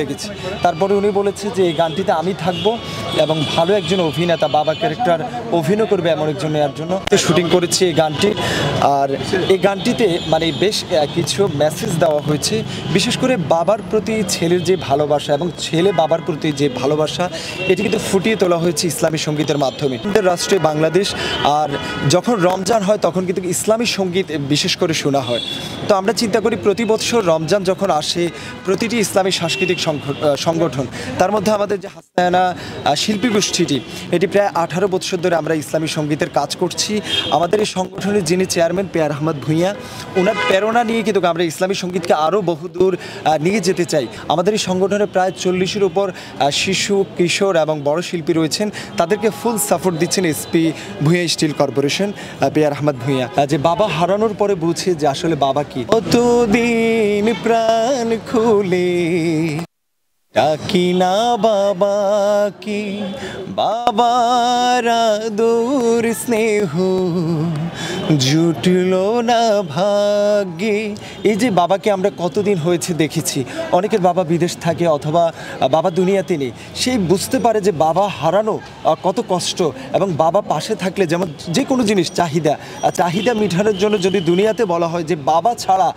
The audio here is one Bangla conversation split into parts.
লেগেছে। তারপরে উনি বলেছে যে এই গানটিতে আমি থাকবো এবং ভালো একজন অভিনেতা বাবা ক্যারেক্টার অভিনয় করবে এমন একজন নেওয়ার জন্য শুটিং করেছি এই গানটি। আর এই গানটিতে মানে বেশ কিছু মেসেজ দেওয়া হয়েছে, বিশেষ করে বাবার প্রতি ছেলের যে ভালোবাসা এবং ছেলে বাবার প্রতি যে ভালোবাসা, এটি কিন্তু ফুটিয়ে তোলা হয়েছে ইসলামী সঙ্গীতের মাধ্যমে। রাষ্ট্রে বাংলাদেশ, আর যখন রমজান হয় তখন কিন্তু ইসলামী সঙ্গীত বিশেষ করে শোনা হয়। তো আমরা চিন্তা করি প্রতি বছর রমজান যখন আসে প্রতিটি ইসলামী সাংস্কৃতিক সংগঠন, তার মধ্যে আমাদের যে হাসনায়না শিল্পী গোষ্ঠীটি, এটি প্রায় 18 বছর ধরে আমরা ইসলামী সঙ্গীতের কাজ করছি। আমাদের এই সংগঠনের যিনি চেয়ারম্যান পেয়ার আহমদ ভূঁইয়া, ওনার প্রেরণা নিয়ে কিন্তু আমরা ইসলামী সঙ্গীতকে আরও বহুদূর নিয়ে যেতে চাই। আমাদের এই সংগঠনে প্রায় 40-এর উপর শিশু, কিশোর এবং বড় শিল্পী রয়েছেন। তাদেরকে ফুল সাপোর্ট দিচ্ছেন SP Bhuiyan steel corporation Peyar Ahmad Bhuiyan. যে বাবা হারানোর পরে বুঝে যে আসলে বাবা কি। কতদিন প্রাণ খুলে ডাকি না বাবা কি, বাবার আদর স্নেহ জুটল না ভাগ্যে। এই যে বাবাকে আমরা কতদিন হয়েছে দেখেছি, অনেকের বাবা বিদেশ থাকে অথবা বাবা দুনিয়াতে নেই, সেই বুঝতে পারে যে বাবা হারানো কত কষ্ট, এবং বাবা পাশে থাকলে যেমন যে কোনো জিনিস চাহিদা মেটানোর জন্য যদি দুনিয়াতে বলা হয় যে বাবা ছাড়া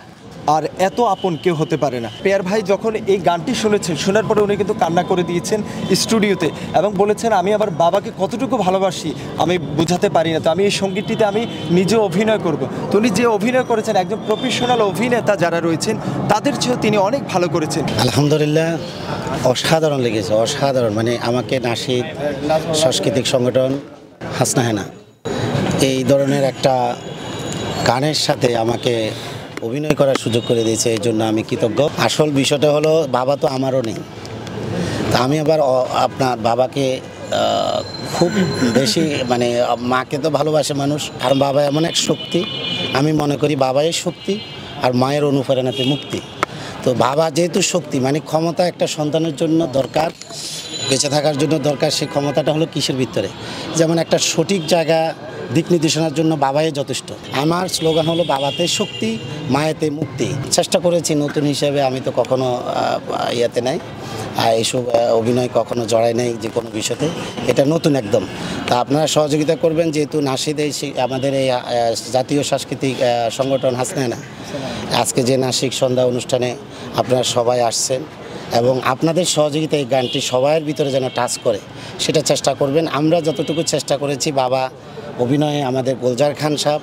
আর এত আপন কেউ হতে পারে না। পেয়ার ভাই যখন এই গানটি শুনেছেন, শোনার পরে উনি কিন্তু কান্না করে দিয়েছেন স্টুডিওতে এবং বলেছেন আমি আবার বাবাকে কতটুকু ভালোবাসি আমি বোঝাতে পারি না, তো আমি এই সঙ্গীতটিতে আমি নিজে অভিনয় করব। তো উনি যে অভিনয় করেছেন, একজন প্রফেশনাল অভিনেতা যারা রয়েছেন তাদের চেয়েও তিনি অনেক ভালো করেছেন। আলহামদুলিল্লাহ, অসাধারণ লেগেছে, অসাধারণ। মানে আমাকে নাশিদ সাংস্কৃতিক সংগঠন হাসনাহেনা এই ধরনের একটা গানের সাথে আমাকে অভিনয় করার সুযোগ করে দিয়েছে, এই জন্য আমি কৃতজ্ঞ। আসল বিষয়টা হলো বাবা তো আমারও নেই, তা আমি আবার আপনার বাবাকে খুব বেশি, মানে মাকে তো ভালোবাসে মানুষ, আর বাবা এমন এক শক্তি, আমি মনে করি বাবাই শক্তি আর মায়ের অনুপ্রেরণাতে মুক্তি। তো বাবা যেহেতু শক্তি, মানে ক্ষমতা একটা সন্তানের জন্য দরকার, বেঁচে থাকার জন্য দরকার, সেই ক্ষমতাটা হলো কিসের ভিতরে, যেমন একটা সঠিক জায়গা দিক নির্দেশনার জন্য বাবাই যথেষ্ট। আমার স্লোগান হলো বাবাতে শক্তি, মায়েতে মুক্তি। চেষ্টা করেছি নতুন হিসেবে, আমি তো কখনো ইয়াতে নাই, এইসব অভিনয় কখনো জড়াই নাই যে কোনো বিষয়তে, এটা নতুন একদম। তা আপনারা সহযোগিতা করবেন, যেহেতু নাশিদ এই আমাদের এই জাতীয় সাংস্কৃতিক সংগঠন হাসনাহেনা আজকে যে নাসিক সন্ধ্যা অনুষ্ঠানে আপনারা সবাই আসছেন, এবং আপনাদের সহযোগিতা এই গানটি সবার ভিতরে যেন টাচ করে সেটা চেষ্টা করবেন। আমরা যতটুকু চেষ্টা করেছি, বাবা অভিনয়ে আমাদের গুলজার খান সাহেব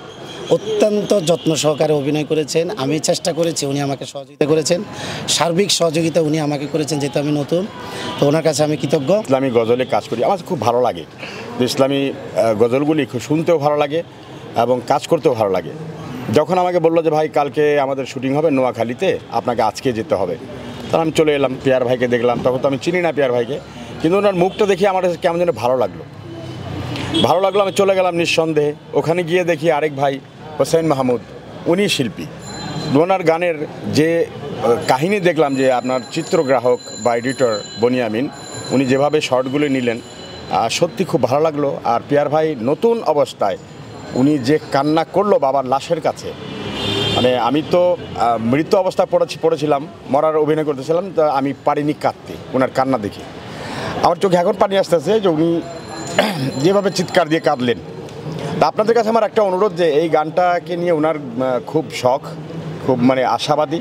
অত্যন্ত যত্ন সহকারে অভিনয় করেছেন, আমি চেষ্টা করেছি, উনি আমাকে সহযোগিতা করেছেন, সার্বিক সহযোগিতা উনি আমাকে করেছেন, যেহেতু আমি নতুন, তো ওনার কাছে আমি কৃতজ্ঞ। ইসলামী গজলে কাজ করি, আমার খুব ভালো লাগে। ইসলামী গজলগুলি খুব শুনতেও ভালো লাগে এবং কাজ করতেও ভালো লাগে। যখন আমাকে বললো যে ভাই কালকে আমাদের শুটিং হবে নোয়াখালীতে, আপনাকে আজকে যেতে হবে, তখন আমি চলে এলাম। পেয়ার ভাইকে দেখলাম, তখন তো আমি চিনি না পেয়ার ভাইকে, কিন্তু ওনার মুখটা দেখি আমার কেমন যেন ভালো লাগলো। আমি চলে গেলাম নিঃসন্দেহে। ওখানে গিয়ে দেখি আরেক ভাই হোসেন মাহমুদ, উনি শিল্পী। ওনার গানের যে কাহিনী দেখলাম, যে আপনার চিত্রগ্রাহক বা এডিটর বনিয়ামিন, উনি যেভাবে শর্টগুলো নিলেন, সত্যি খুব ভালো লাগলো। আর পেয়ার ভাই নতুন অবস্থায় উনি যে কান্না করলো বাবার লাশের কাছে, মানে আমি তো মৃত অবস্থায় পড়েছিলাম, মরার অভিনয় করতেছিলাম, তো আমি পারিনি কাঁদতে ওনার কান্না দেখে। আমার চোখে এখন পানি আসতেছে যে উনি যেভাবে চিৎকার দিয়ে কাঁদলেন। তা আপনাদের কাছে আমার একটা অনুরোধ, যে এই গানটাকে নিয়ে ওনার খুব শখ, খুব মানে আশাবাদী,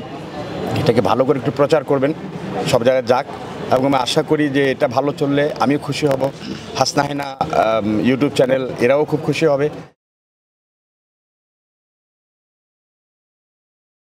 এটাকে ভালো করে একটু প্রচার করবেন, সব জায়গায় যাক, এবং আমি আশা করি যে এটা ভালো চললে আমিও খুশি হব, হাসনাহেনা ইউটিউব চ্যানেল এরাও খুব খুশি হবে।